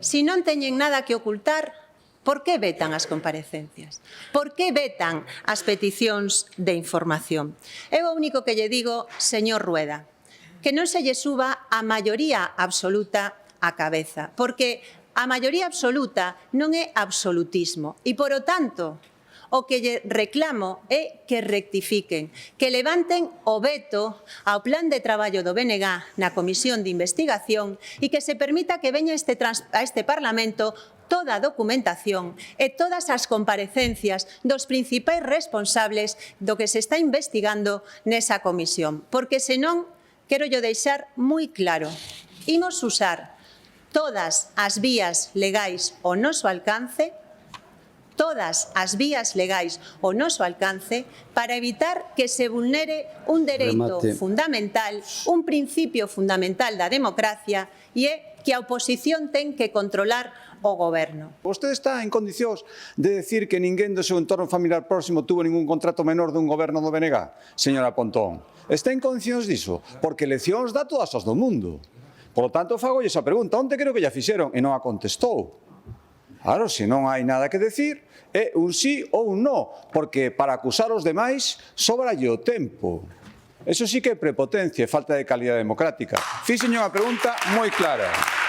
se non teñen nada que ocultar, por que vetan as comparecencias? Por que vetan as peticións de información? Eu o único que lle digo, señor Rueda, que non se lle suba a maioría absoluta á cabeza, porque a maioría absoluta non é absolutismo e, polo tanto, o que lle reclamo é que rectifiquen, que levanten o veto ao plan de traballo do BNG na Comisión de Investigación e que se permita que veña a este Parlamento toda a documentación e todas as comparecencias dos principais responsables do que se está investigando nesa comisión. Porque senón, quero yo deixar moi claro, imos usar todas as vías legais ao noso alcance para evitar que se vulnere un dereito fundamental, un principio fundamental da democracia e é que a oposición ten que controlar o goberno. Vostede está en condicións de decir que ninguén do seu entorno familiar próximo tuvo ningún contrato menor dun goberno do BNG, señora Pontón? Está en condicións diso? Porque leccións dá todas as do mundo. Por lo tanto, fagolle esa pregunta. Onde creo que lla fixeron? E non a contestou. Claro, se non hai nada que decir, é un sí ou un no, porque para acusar os demais sobralle o tempo. Eso sí que é prepotencia e falta de calidad democrática. Fíxenlle unha pregunta moi clara.